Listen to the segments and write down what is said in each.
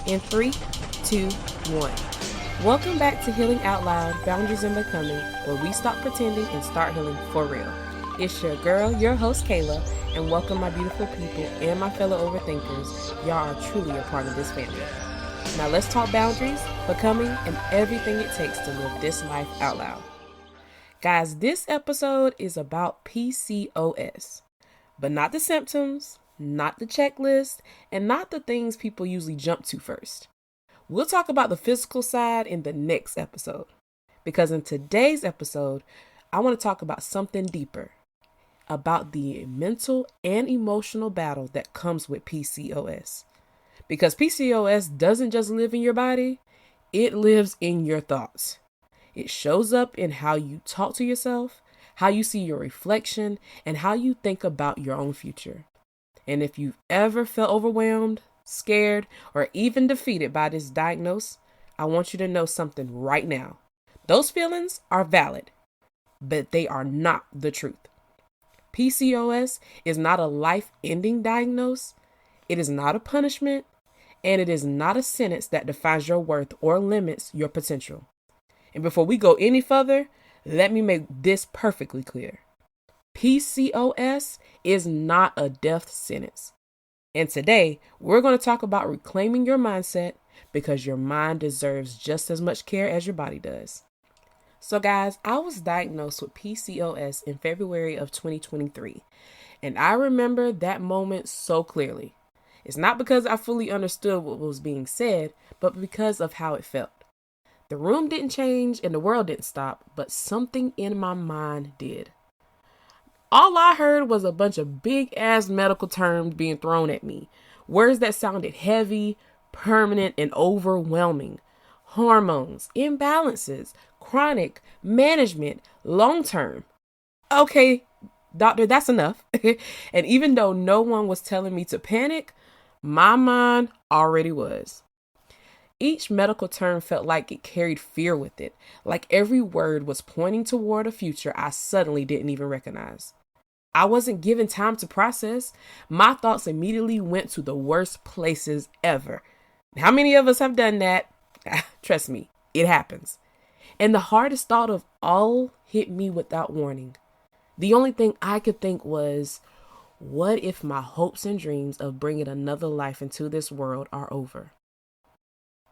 In 3, 2, 1. Welcome back to Healing Out Loud, Boundaries and Becoming, where we stop pretending and start healing for real. It's your girl, your host Kayla, and welcome my beautiful people and my fellow overthinkers. Y'all are truly a part of this family. Now let's talk boundaries, becoming, and everything it takes to live this life out loud. Guys, this episode is about PCOS, but not the symptoms, not the checklist, and not the things people usually jump to first. We'll talk about the physical side in the next episode, because in today's episode, I want to talk about something deeper, about the mental and emotional battle that comes with PCOS. Because PCOS doesn't just live in your body, it lives in your thoughts. It shows up in how you talk to yourself, how you see your reflection, and how you think about your own future. And if you've ever felt overwhelmed, scared, or even defeated by this diagnosis, I want you to know something right now. Those feelings are valid, but they are not the truth. PCOS is not a life-ending diagnosis. It is not a punishment, and it is not a sentence that defines your worth or limits your potential. And before we go any further, let me make this perfectly clear. PCOS is not a death sentence. And today, we're going to talk about reclaiming your mindset because your mind deserves just as much care as your body does. So guys, I was diagnosed with PCOS in February of 2023, and I remember that moment so clearly. It's not because I fully understood what was being said, but because of how it felt. The room didn't change and the world didn't stop, but something in my mind did. All I heard was a bunch of big ass medical terms being thrown at me. Words that sounded heavy, permanent, and overwhelming. Hormones, imbalances, chronic, management, long-term. Okay, doctor, that's enough. And even though no one was telling me to panic, my mind already was. Each medical term felt like it carried fear with it, like every word was pointing toward a future I suddenly didn't even recognize. I wasn't given time to process. My thoughts immediately went to the worst places ever. How many of us have done that? Trust me, it happens. And the hardest thought of all hit me without warning. The only thing I could think was, what if my hopes and dreams of bringing another life into this world are over?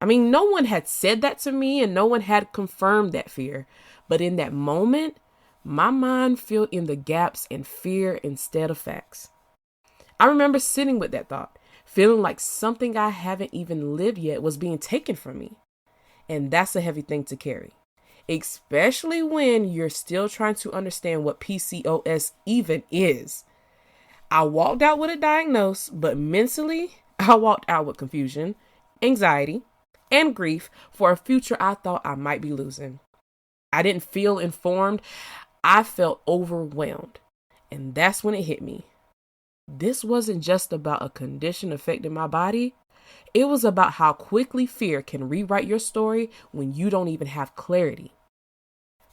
I mean, no one had said that to me and no one had confirmed that fear. But in that moment, my mind filled in the gaps in fear instead of facts. I remember sitting with that thought, feeling like something I haven't even lived yet was being taken from me. And that's a heavy thing to carry, especially when you're still trying to understand what PCOS even is. I walked out with a diagnosis, but mentally, I walked out with confusion, anxiety, and grief for a future I thought I might be losing. I didn't feel informed. I felt overwhelmed. And that's when it hit me. This wasn't just about a condition affecting my body. It was about how quickly fear can rewrite your story when you don't even have clarity.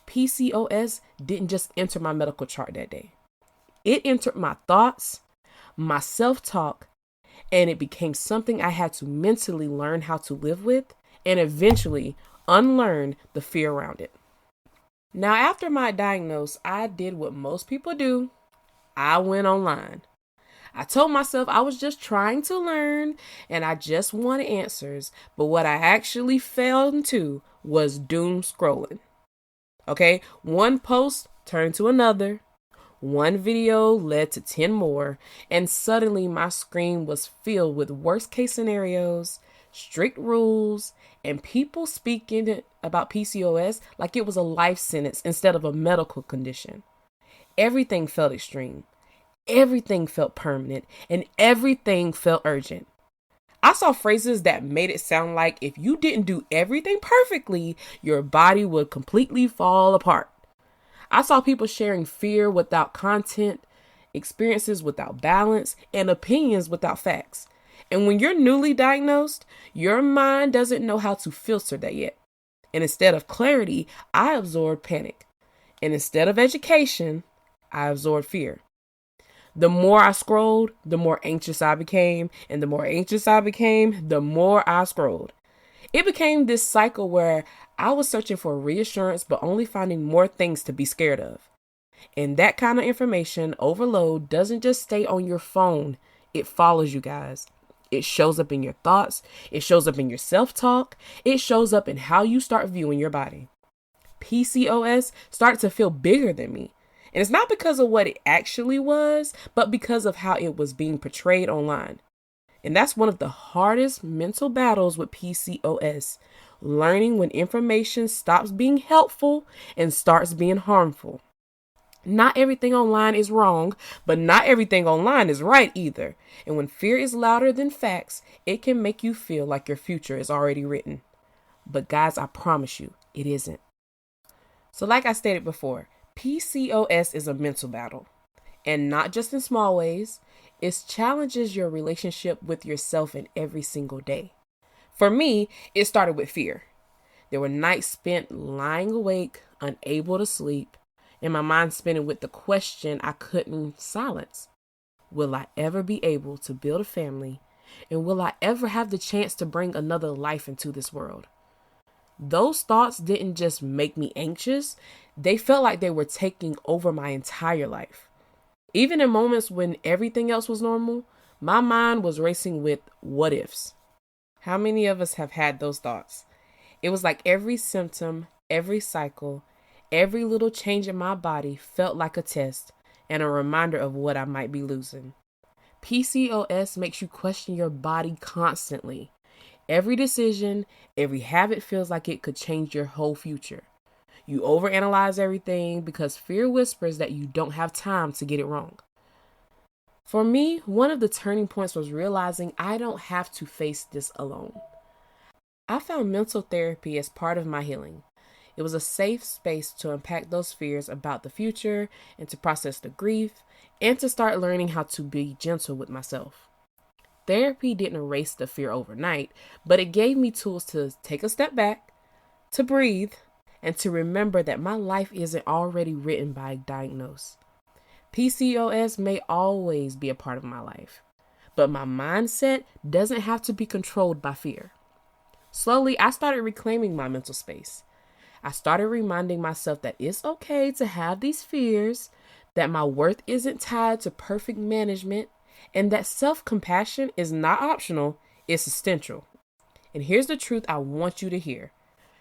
PCOS didn't just enter my medical chart that day. It entered my thoughts, my self-talk, and it became something I had to mentally learn how to live with and eventually unlearn the fear around it. Now, after my diagnosis, I did what most people do. I went online. I told myself I was just trying to learn and I just wanted answers, but what I actually fell into was doom scrolling. Okay, one post turned to another. One video led to 10 more, and suddenly my screen was filled with worst case scenarios, strict rules, and people speaking about PCOS like it was a life sentence instead of a medical condition. Everything felt extreme, everything felt permanent, and everything felt urgent. I saw phrases that made it sound like if you didn't do everything perfectly, your body would completely fall apart. I saw people sharing fear without content, experiences without balance, and opinions without facts. And when you're newly diagnosed, your mind doesn't know how to filter that yet. And instead of clarity, I absorbed panic. And instead of education, I absorbed fear. The more I scrolled, the more anxious I became. And the more anxious I became, the more I scrolled. It became this cycle where I was searching for reassurance, but only finding more things to be scared of. And that kind of information overload doesn't just stay on your phone. It follows you guys. It shows up in your thoughts. It shows up in your self-talk. It shows up in how you start viewing your body. PCOS started to feel bigger than me. And it's not because of what it actually was, but because of how it was being portrayed online. And that's one of the hardest mental battles with PCOS, learning when information stops being helpful and starts being harmful. Not everything online is wrong, but not everything online is right either. And when fear is louder than facts, it can make you feel like your future is already written. But guys, I promise you, it isn't. So like I stated before, PCOS is a mental battle. And not just in small ways, it challenges your relationship with yourself in every single day. For me, it started with fear. There were nights spent lying awake, unable to sleep, and my mind spinning with the question I couldn't silence. Will I ever be able to build a family? And will I ever have the chance to bring another life into this world? Those thoughts didn't just make me anxious. They felt like they were taking over my entire life. Even in moments when everything else was normal, my mind was racing with what ifs. How many of us have had those thoughts? It was like every symptom, every cycle, every little change in my body felt like a test and a reminder of what I might be losing. PCOS makes you question your body constantly. Every decision, every habit feels like it could change your whole future. You overanalyze everything because fear whispers that you don't have time to get it wrong. For me, one of the turning points was realizing I don't have to face this alone. I found mental therapy as part of my healing. It was a safe space to unpack those fears about the future and to process the grief and to start learning how to be gentle with myself. Therapy didn't erase the fear overnight, but it gave me tools to take a step back, to breathe, and to remember that my life isn't already written by a diagnosis. PCOS may always be a part of my life, but my mindset doesn't have to be controlled by fear. Slowly, I started reclaiming my mental space. I started reminding myself that it's okay to have these fears, that my worth isn't tied to perfect management, and that self-compassion is not optional, it's essential. And here's the truth I want you to hear.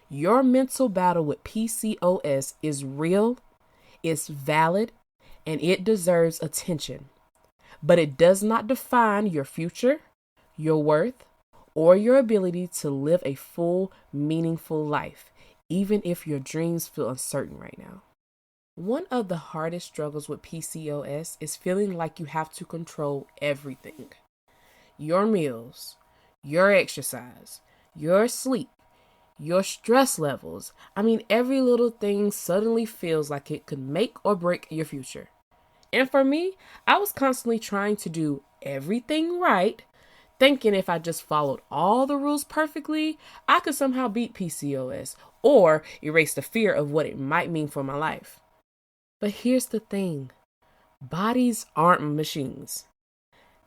Your mental battle with PCOS is real, it's valid, and it deserves attention. But it does not define your future, your worth, or your ability to live a full, meaningful life, even if your dreams feel uncertain right now. One of the hardest struggles with PCOS is feeling like you have to control everything. Your meals, your exercise, your sleep, your stress levels. Every little thing suddenly feels like it could make or break your future. And for me, I was constantly trying to do everything right, thinking if I just followed all the rules perfectly, I could somehow beat PCOS or erase the fear of what it might mean for my life. But here's the thing. Bodies aren't machines.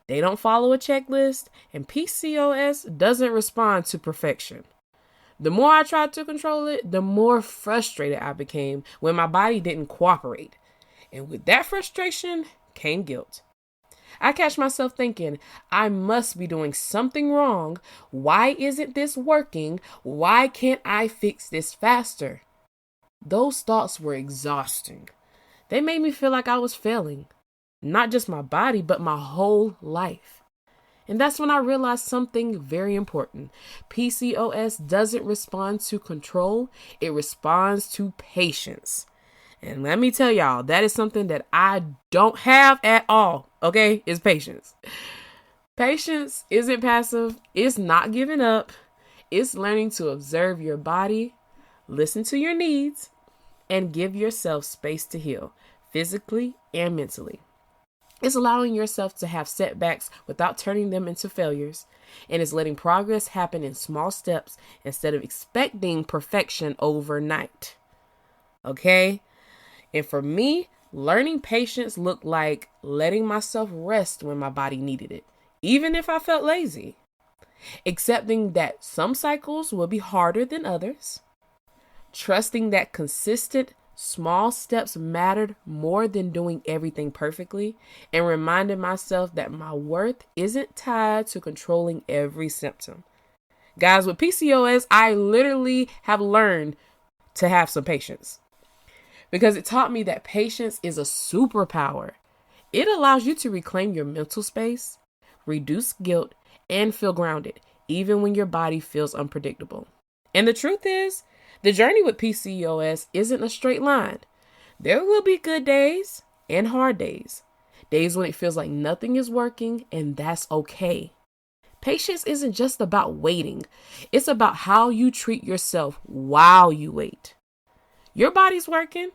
They don't follow a checklist, and PCOS doesn't respond to perfection. The more I tried to control it, the more frustrated I became when my body didn't cooperate. And with that frustration came guilt. I catch myself thinking, I must be doing something wrong. Why isn't this working? Why can't I fix this faster? Those thoughts were exhausting. They made me feel like I was failing. Not just my body, but my whole life. And that's when I realized something very important. PCOS doesn't respond to control. It responds to patience. And let me tell y'all, that is something that I don't have at all, okay? It's patience. Patience isn't passive. It's not giving up. It's learning to observe your body, listen to your needs, and give yourself space to heal, physically and mentally. It's allowing yourself to have setbacks without turning them into failures, and it's letting progress happen in small steps instead of expecting perfection overnight. Okay? And for me, Learning patience looked like letting myself rest when my body needed it, even if I felt lazy. Accepting that some cycles will be harder than others. Trusting that consistent, small steps mattered more than doing everything perfectly. And reminding myself that my worth isn't tied to controlling every symptom. Guys, with PCOS, I literally have learned to have some patience because it taught me that patience is a superpower. It allows you to reclaim your mental space, reduce guilt, and feel grounded, even when your body feels unpredictable. And the truth is, the journey with PCOS isn't a straight line. There will be good days and hard days, days when it feels like nothing is working, and that's okay. Patience isn't just about waiting. It's about how you treat yourself while you wait. Your body's working,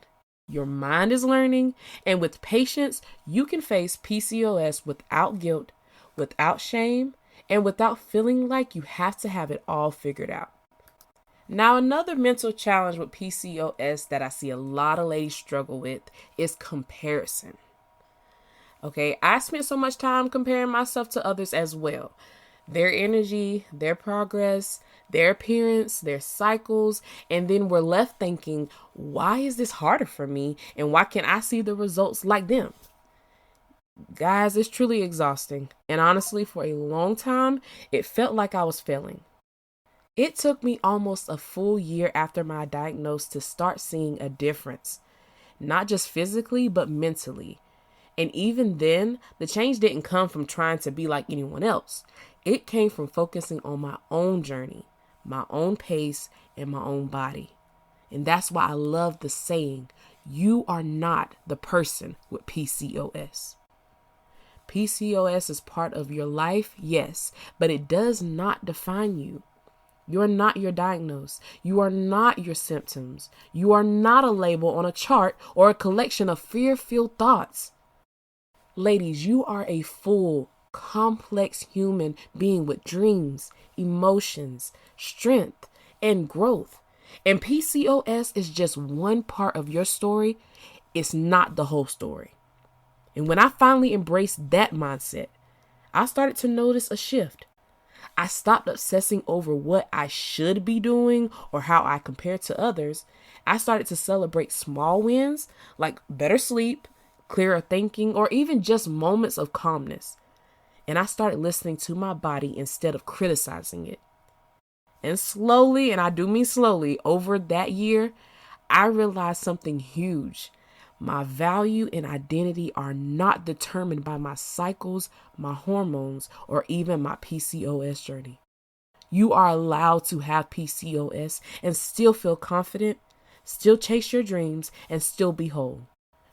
your mind is learning, and with patience, you can face PCOS without guilt, without shame, and without feeling like you have to have it all figured out. Now, another mental challenge with PCOS that I see a lot of ladies struggle with is comparison. Okay, I spent so much time comparing myself to others as well. Their energy, their progress, their appearance, their cycles, and then we're left thinking, why is this harder for me? And why can't I see the results like them? Guys, it's truly exhausting. And honestly, for a long time, it felt like I was failing. It took me almost a full year after my diagnosis to start seeing a difference, not just physically, but mentally. And even then, the change didn't come from trying to be like anyone else. It came from focusing on my own journey, my own pace, and my own body. And that's why I love the saying, you are not the person with PCOS. PCOS is part of your life, yes, but it does not define you. You're not your diagnosis. You are not your symptoms. You are not a label on a chart or a collection of fear-filled thoughts. Ladies, you are a full, complex human being with dreams, emotions, strength, and growth. And PCOS is just one part of your story. It's not the whole story. And when I finally embraced that mindset, I started to notice a shift. I stopped obsessing over what I should be doing or how I compare to others. I started to celebrate small wins like better sleep, clearer thinking, or even just moments of calmness. And I started listening to my body instead of criticizing it. And slowly, and I do mean slowly, over that year, I realized something huge. My value and identity are not determined by my cycles, my hormones, or even my PCOS journey. You are allowed to have PCOS and still feel confident, still chase your dreams, and still be whole.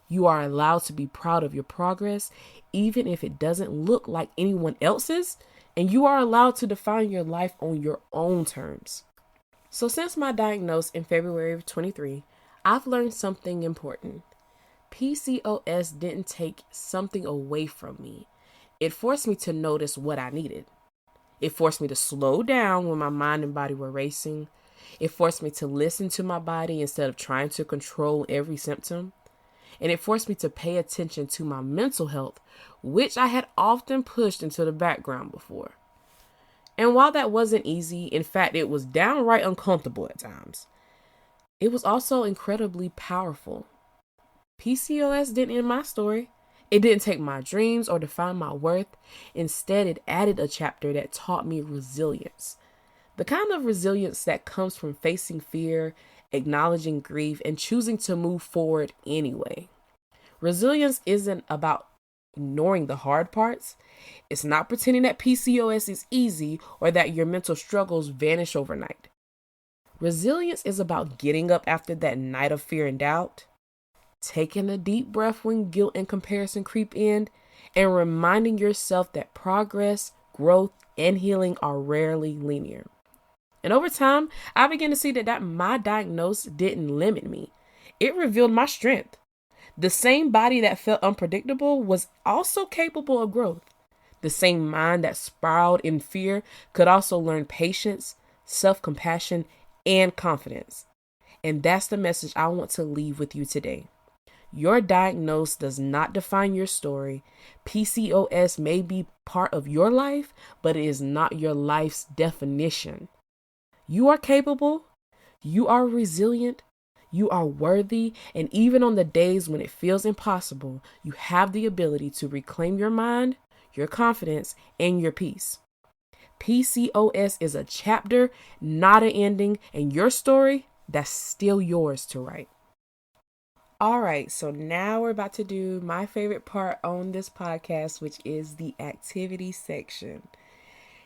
You are allowed to be proud of your progress, even if it doesn't look like anyone else's, and you are allowed to define your life on your own terms. So since my diagnosis in February of 23, I've learned something important. PCOS didn't take something away from me. It forced me to notice what I needed. It forced me to slow down when my mind and body were racing. It forced me to listen to my body instead of trying to control every symptom. And it forced me to pay attention to my mental health, which I had often pushed into the background before. And while that wasn't easy, in fact, it was downright uncomfortable at times, it was also incredibly powerful. PCOS didn't end my story. It didn't take my dreams or define my worth. Instead, it added a chapter that taught me resilience. The kind of resilience that comes from facing fear, acknowledging grief, and choosing to move forward anyway. Resilience isn't about ignoring the hard parts. It's not pretending that PCOS is easy or that your mental struggles vanish overnight. Resilience is about getting up after that night of fear and doubt, taking a deep breath when guilt and comparison creep in, and reminding yourself that progress, growth, and healing are rarely linear. And over time, I began to see that my diagnosis didn't limit me. It revealed my strength. The same body that felt unpredictable was also capable of growth. The same mind that spiraled in fear could also learn patience, self-compassion, and confidence. And that's the message I want to leave with you today. Your diagnosis does not define your story. PCOS may be part of your life, but it is not your life's definition. You are capable, you are resilient, you are worthy, and even on the days when it feels impossible, you have the ability to reclaim your mind, your confidence, and your peace. PCOS is a chapter, not an ending, and your story, that's still yours to write. All right, so now we're about to do my favorite part on this podcast, which is the activity section.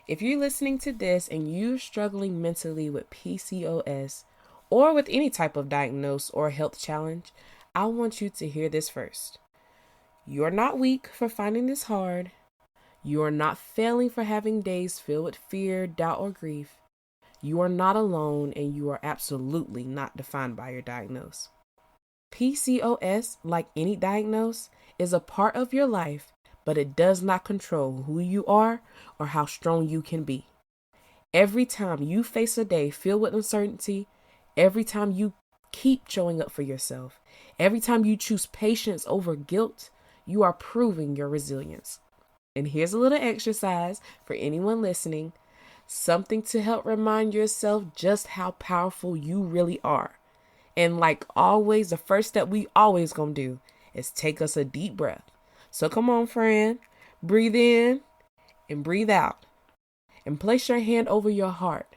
If you're listening to this and you're struggling mentally with PCOS or with any type of diagnosis or health challenge, I want you to hear this first. You're not weak for finding this hard. You are not failing for having days filled with fear, doubt, or grief. You are not alone, and you are absolutely not defined by your diagnosis. PCOS, like any diagnosis, is a part of your life, but it does not control who you are or how strong you can be. Every time you face a day filled with uncertainty, every time you keep showing up for yourself, every time you choose patience over guilt, you are proving your resilience. And here's a little exercise for anyone listening, something to help remind yourself just how powerful you really are. And like always, the first step we always gonna do is take us a deep breath. So come on, friend, breathe in and breathe out and place your hand over your heart.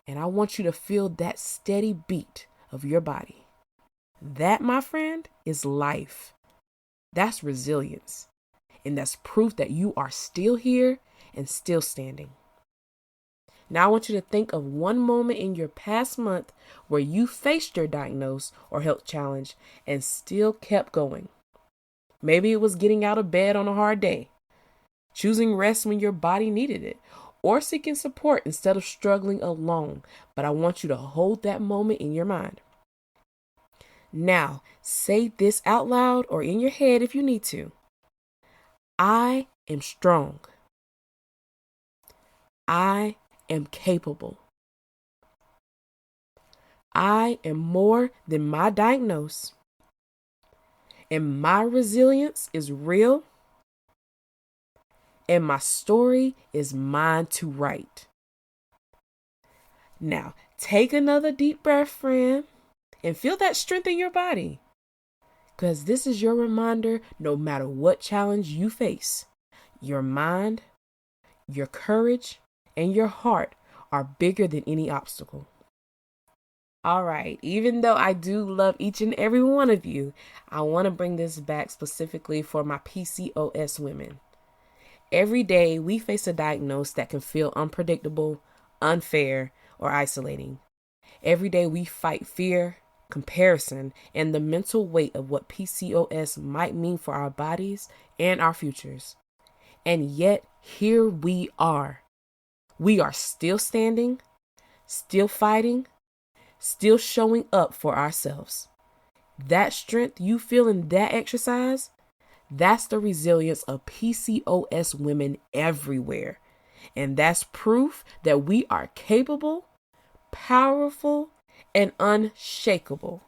And I want you to feel that steady beat of your body. That, my friend, is life. That's resilience. And that's proof that you are still here and still standing. Now I want you to think of one moment in your past month where you faced your diagnosis or health challenge and still kept going. Maybe it was getting out of bed on a hard day, choosing rest when your body needed it, or seeking support instead of struggling alone. But I want you to hold that moment in your mind. Now, say this out loud or in your head if you need to. I am strong. I am capable. I am more than my diagnosis, and my resilience is real, and my story is mine to write. Now, take another deep breath, friend, and feel that strength in your body, because this is your reminder, no matter what challenge you face, your mind, your courage, and your heart are bigger than any obstacle. All right, even though I do love each and every one of you, I want to bring this back specifically for my PCOS women. Every day we face a diagnosis that can feel unpredictable, unfair, or isolating. Every day we fight fear, comparison, and the mental weight of what PCOS might mean for our bodies and our futures. And yet, here we are. We are still standing, still fighting, still showing up for ourselves. That strength you feel in that exercise, that's the resilience of PCOS women everywhere. And that's proof that we are capable, powerful, and unshakable.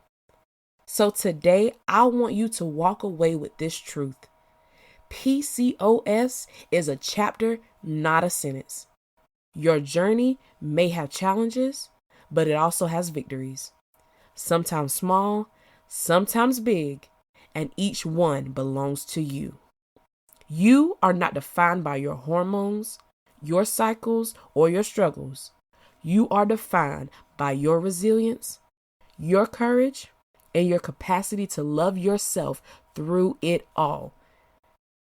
So today, I want you to walk away with this truth. PCOS is a chapter, not a sentence. Your journey may have challenges, but it also has victories. Sometimes small, sometimes big, and each one belongs to you. You are not defined by your hormones, your cycles, or your struggles. You are defined by your resilience, your courage, and your capacity to love yourself through it all.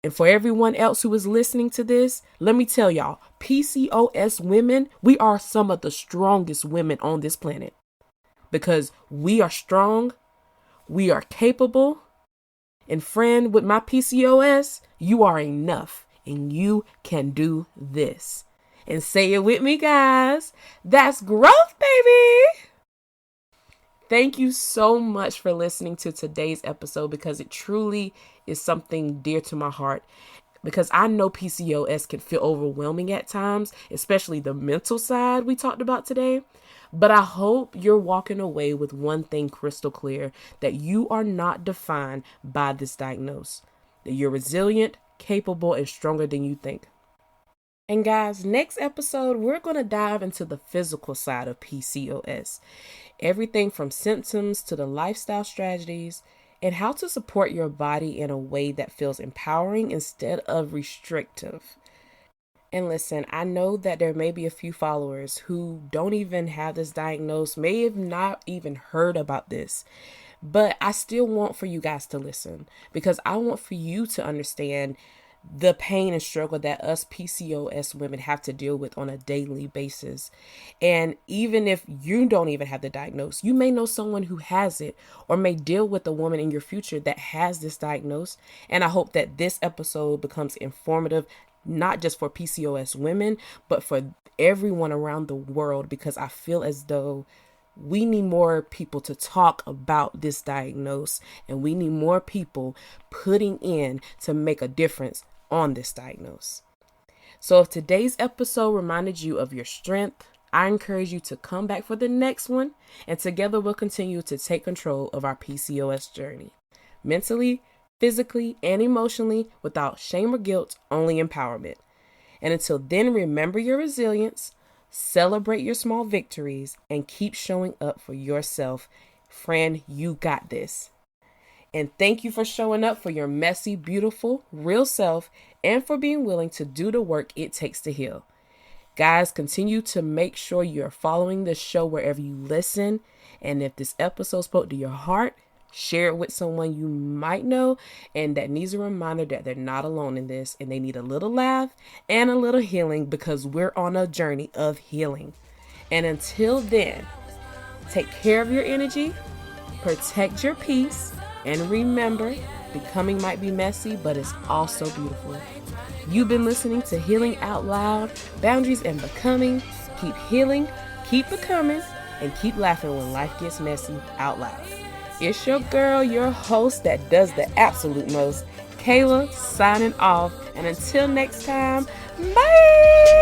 And for everyone else who is listening to this, let me tell y'all, PCOS women, we are some of the strongest women on this planet. Because we are strong, we are capable, and friend, with my PCOS, you are enough, and you can do this. And say it with me, guys. That's growth, baby. Thank you so much for listening to today's episode, because it truly is something dear to my heart. because I know PCOS can feel overwhelming at times, especially the mental side we talked about today. But I hope you're walking away with one thing crystal clear, that you are not defined by this diagnosis, that you're resilient, capable, and stronger than you think. And guys, next episode, we're going to dive into the physical side of PCOS. Everything from symptoms to the lifestyle strategies and how to support your body in a way that feels empowering instead of restrictive. And listen, I know that there may be a few followers who don't even have this diagnosis, may have not even heard about this, but I still want for you guys to listen, because I want for you to understand the pain and struggle that us PCOS women have to deal with on a daily basis. And even if you don't even have the diagnosis, you may know someone who has it, or may deal with a woman in your future that has this diagnosis. And I hope that this episode becomes informative, not just for PCOS women, but for everyone around the world, because I feel as though we need more people to talk about this diagnosis, and we need more people putting in to make a difference on this diagnosis. So if today's episode reminded you of your strength, I encourage you to come back for the next one, and together we'll continue to take control of our PCOS journey, mentally, physically, and emotionally, without shame or guilt, only empowerment. And until then, remember your resilience, celebrate your small victories, and keep showing up for yourself. Friend, you got this. And thank you for showing up for your messy, beautiful, real self, and for being willing to do the work it takes to heal. Guys, continue to make sure you're following this show wherever you listen. And if this episode spoke to your heart, share it with someone you might know and that needs a reminder that they're not alone in this, and they need a little laugh and a little healing, because we're on a journey of healing. And until then, take care of your energy, protect your peace, and remember, becoming might be messy, but it's also beautiful. You've been listening to Healing Out Loud, Boundaries and Becoming. Keep healing, keep becoming, and keep laughing when life gets messy out loud. It's your girl, your host that does the absolute most, Kayla, signing off. And until next time, bye!